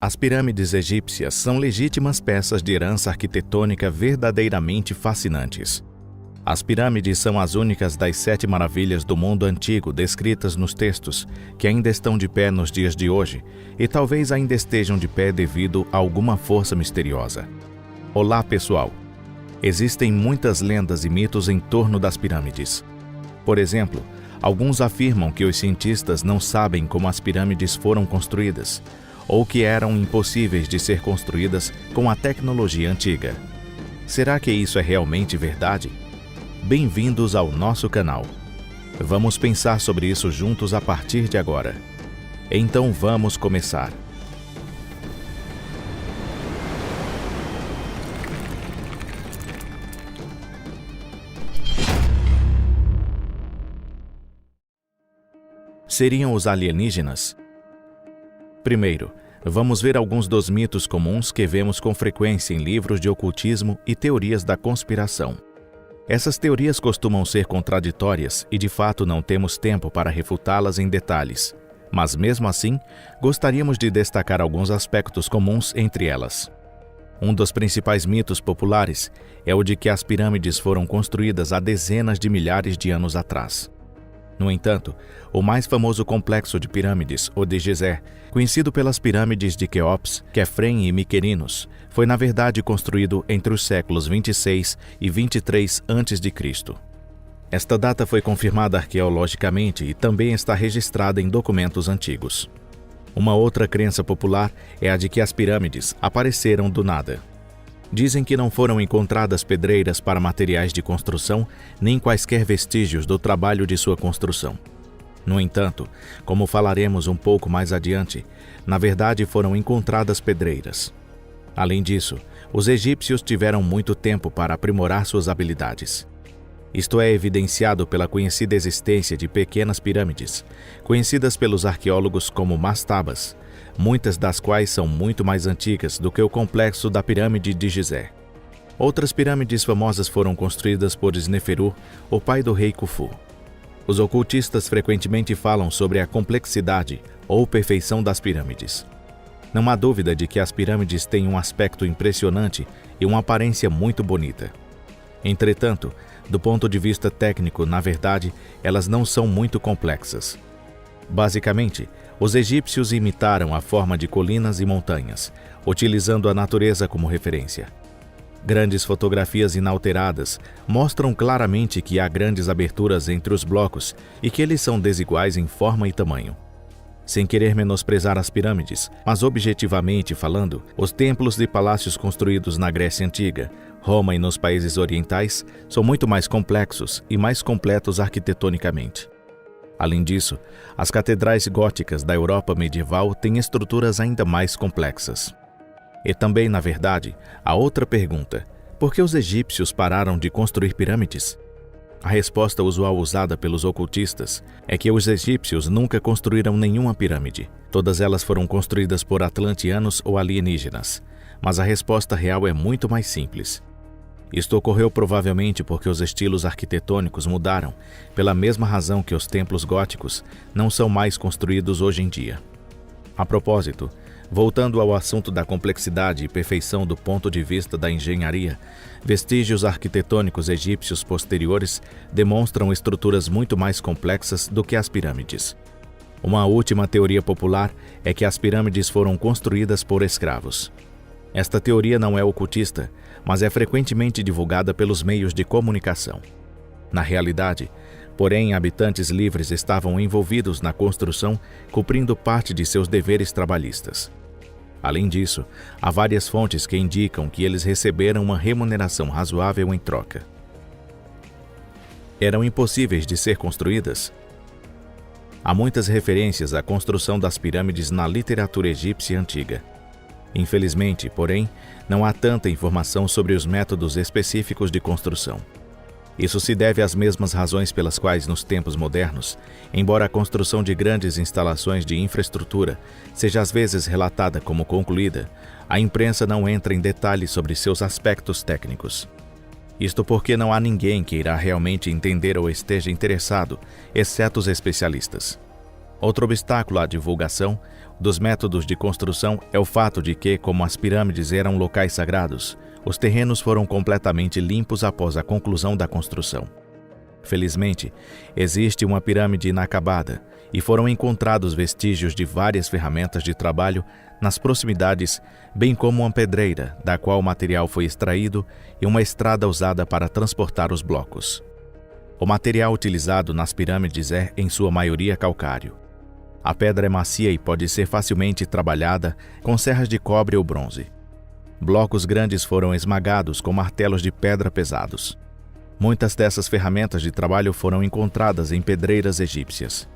As pirâmides egípcias são legítimas peças de herança arquitetônica verdadeiramente fascinantes. As pirâmides são as únicas das 7 maravilhas do mundo antigo descritas nos textos, que ainda estão de pé nos dias de hoje, e talvez ainda estejam de pé devido a alguma força misteriosa. Olá, pessoal! Existem muitas lendas e mitos em torno das pirâmides. Por exemplo, alguns afirmam que os cientistas não sabem como as pirâmides foram construídas, ou que eram impossíveis de ser construídas com a tecnologia antiga. Será que isso é realmente verdade? Bem-vindos ao nosso canal. Vamos pensar sobre isso juntos a partir de agora. Então vamos começar. Seriam os alienígenas? Primeiro, vamos ver alguns dos mitos comuns que vemos com frequência em livros de ocultismo e teorias da conspiração. Essas teorias costumam ser contraditórias e de fato não temos tempo para refutá-las em detalhes, mas mesmo assim, gostaríamos de destacar alguns aspectos comuns entre elas. Um dos principais mitos populares é o de que as pirâmides foram construídas há dezenas de milhares de anos atrás. No entanto, o mais famoso complexo de pirâmides, o de Gizé, conhecido pelas pirâmides de Quéops, Quefren e Miquerinos, foi na verdade construído entre os séculos 26 e 23 a.C. Esta data foi confirmada arqueologicamente e também está registrada em documentos antigos. Uma outra crença popular é a de que as pirâmides apareceram do nada. Dizem que não foram encontradas pedreiras para materiais de construção, nem quaisquer vestígios do trabalho de sua construção. No entanto, como falaremos um pouco mais adiante, na verdade foram encontradas pedreiras. Além disso, os egípcios tiveram muito tempo para aprimorar suas habilidades. Isto é evidenciado pela conhecida existência de pequenas pirâmides, conhecidas pelos arqueólogos como mastabas, muitas das quais são muito mais antigas do que o complexo da pirâmide de Gizé. Outras pirâmides famosas foram construídas por Sneferu, o pai do rei Khufu. Os ocultistas frequentemente falam sobre a complexidade ou perfeição das pirâmides. Não há dúvida de que as pirâmides têm um aspecto impressionante e uma aparência muito bonita. Entretanto, do ponto de vista técnico, na verdade, elas não são muito complexas. Basicamente, os egípcios imitaram a forma de colinas e montanhas, utilizando a natureza como referência. Grandes fotografias inalteradas mostram claramente que há grandes aberturas entre os blocos e que eles são desiguais em forma e tamanho. Sem querer menosprezar as pirâmides, mas objetivamente falando, os templos e palácios construídos na Grécia Antiga, Roma e nos países orientais são muito mais complexos e mais completos arquitetonicamente. Além disso, as catedrais góticas da Europa medieval têm estruturas ainda mais complexas. E também, na verdade, há outra pergunta: por que os egípcios pararam de construir pirâmides? A resposta usual usada pelos ocultistas é que os egípcios nunca construíram nenhuma pirâmide. Todas elas foram construídas por atlanteanos ou alienígenas. Mas a resposta real é muito mais simples. Isto ocorreu provavelmente porque os estilos arquitetônicos mudaram, pela mesma razão que os templos góticos não são mais construídos hoje em dia. A propósito, voltando ao assunto da complexidade e perfeição do ponto de vista da engenharia, vestígios arquitetônicos egípcios posteriores demonstram estruturas muito mais complexas do que as pirâmides. Uma última teoria popular é que as pirâmides foram construídas por escravos. Esta teoria não é ocultista, mas é frequentemente divulgada pelos meios de comunicação. Na realidade, porém, habitantes livres estavam envolvidos na construção, cumprindo parte de seus deveres trabalhistas. Além disso, há várias fontes que indicam que eles receberam uma remuneração razoável em troca. Eram impossíveis de ser construídas? Há muitas referências à construção das pirâmides na literatura egípcia antiga. Infelizmente, porém, não há tanta informação sobre os métodos específicos de construção. Isso se deve às mesmas razões pelas quais, nos tempos modernos, embora a construção de grandes instalações de infraestrutura seja às vezes relatada como concluída, a imprensa não entra em detalhes sobre seus aspectos técnicos. Isto porque não há ninguém que irá realmente entender ou esteja interessado, exceto os especialistas. Outro obstáculo à divulgação dos métodos de construção é o fato de que, como as pirâmides eram locais sagrados, os terrenos foram completamente limpos após a conclusão da construção. Felizmente, existe uma pirâmide inacabada e foram encontrados vestígios de várias ferramentas de trabalho nas proximidades, bem como uma pedreira, da qual o material foi extraído, e uma estrada usada para transportar os blocos. O material utilizado nas pirâmides é, em sua maioria, calcário. A pedra é macia e pode ser facilmente trabalhada com serras de cobre ou bronze. Blocos grandes foram esmagados com martelos de pedra pesados. Muitas dessas ferramentas de trabalho foram encontradas em pedreiras egípcias.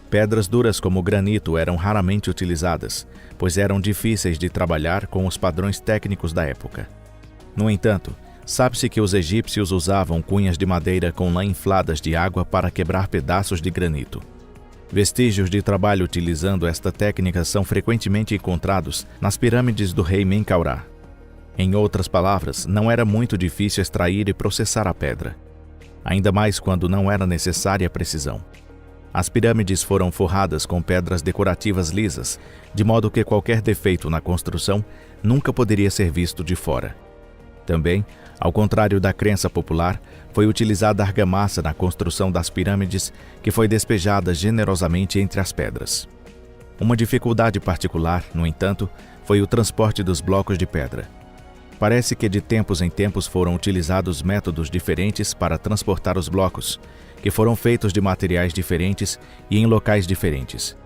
Pedras duras como o granito eram raramente utilizadas, pois eram difíceis de trabalhar com os padrões técnicos da época. No entanto, sabe-se que os egípcios usavam cunhas de madeira com lã infladas de água para quebrar pedaços de granito. Vestígios de trabalho utilizando esta técnica são frequentemente encontrados nas pirâmides do rei Menkaure. Em outras palavras, não era muito difícil extrair e processar a pedra, ainda mais quando não era necessária precisão. As pirâmides foram forradas com pedras decorativas lisas, de modo que qualquer defeito na construção nunca poderia ser visto de fora. Também, ao contrário da crença popular, foi utilizada argamassa na construção das pirâmides, que foi despejada generosamente entre as pedras. Uma dificuldade particular, no entanto, foi o transporte dos blocos de pedra. Parece que de tempos em tempos foram utilizados métodos diferentes para transportar os blocos, que foram feitos de materiais diferentes e em locais diferentes.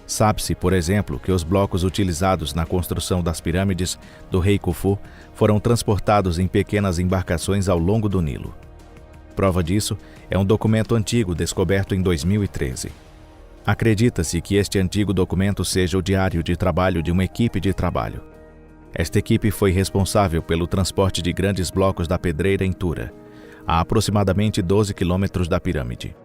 Sabe-se, por exemplo, que os blocos utilizados na construção das pirâmides do rei Khufu foram transportados em pequenas embarcações ao longo do Nilo. Prova disso é um documento antigo descoberto em 2013. Acredita-se que este antigo documento seja o diário de trabalho de uma equipe de trabalho. Esta equipe foi responsável pelo transporte de grandes blocos da pedreira em Tura, a aproximadamente 12 quilômetros da pirâmide.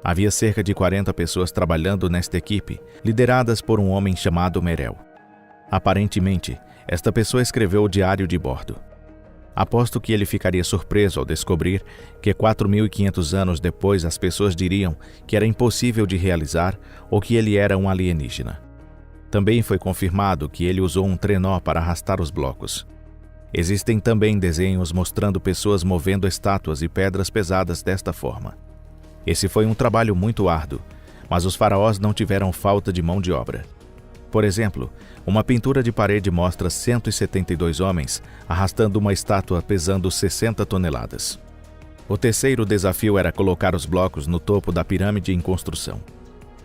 Havia cerca de 40 pessoas trabalhando nesta equipe, lideradas por um homem chamado Merel. Aparentemente, esta pessoa escreveu o diário de bordo. Aposto que ele ficaria surpreso ao descobrir que 4.500 anos depois as pessoas diriam que era impossível de realizar ou que ele era um alienígena. Também foi confirmado que ele usou um trenó para arrastar os blocos. Existem também desenhos mostrando pessoas movendo estátuas e pedras pesadas desta forma. Esse foi um trabalho muito árduo, mas os faraós não tiveram falta de mão de obra. Por exemplo, uma pintura de parede mostra 172 homens arrastando uma estátua pesando 60 toneladas. O terceiro desafio era colocar os blocos no topo da pirâmide em construção.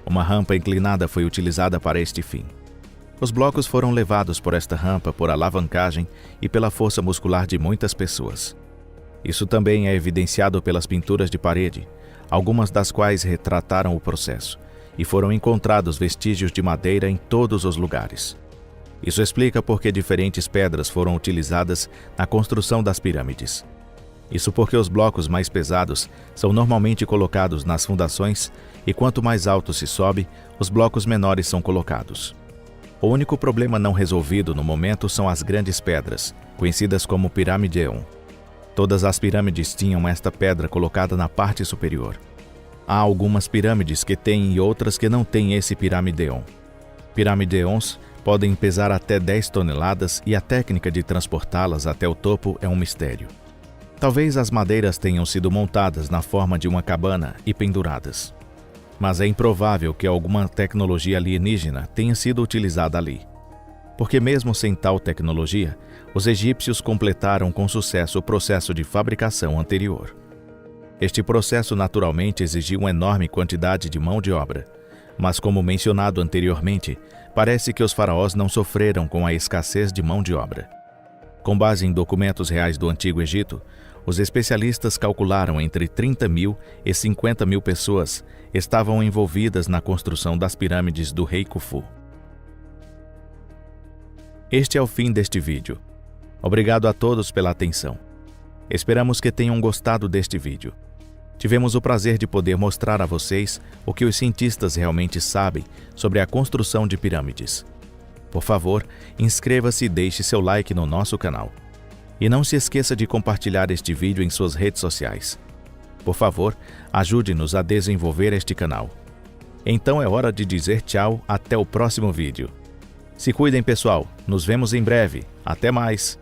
Uma rampa inclinada foi utilizada para este fim. Os blocos foram levados por esta rampa por alavancagem e pela força muscular de muitas pessoas. Isso também é evidenciado pelas pinturas de parede, algumas das quais retrataram o processo, e foram encontrados vestígios de madeira em todos os lugares. Isso explica por que diferentes pedras foram utilizadas na construção das pirâmides. Isso porque os blocos mais pesados são normalmente colocados nas fundações e quanto mais alto se sobe, os blocos menores são colocados. O único problema não resolvido no momento são as grandes pedras, conhecidas como Pirâmideion. Todas as pirâmides tinham esta pedra colocada na parte superior. Há algumas pirâmides que têm e outras que não têm esse Pirâmideion. Pirâmideions podem pesar até 10 toneladas e a técnica de transportá-las até o topo é um mistério. Talvez as madeiras tenham sido montadas na forma de uma cabana e penduradas. Mas é improvável que alguma tecnologia alienígena tenha sido utilizada ali. Porque mesmo sem tal tecnologia, os egípcios completaram com sucesso o processo de fabricação anterior. Este processo naturalmente exigiu uma enorme quantidade de mão de obra, mas como mencionado anteriormente, parece que os faraós não sofreram com a escassez de mão de obra. Com base em documentos reais do Antigo Egito, os especialistas calcularam entre 30 mil e 50 mil pessoas estavam envolvidas na construção das pirâmides do rei Khufu. Este é o fim deste vídeo. Obrigado a todos pela atenção. Esperamos que tenham gostado deste vídeo. Tivemos o prazer de poder mostrar a vocês o que os cientistas realmente sabem sobre a construção de pirâmides. Por favor, inscreva-se e deixe seu like no nosso canal. E não se esqueça de compartilhar este vídeo em suas redes sociais. Por favor, ajude-nos a desenvolver este canal. Então é hora de dizer tchau, até o próximo vídeo. Se cuidem, pessoal. Nos vemos em breve. Até mais!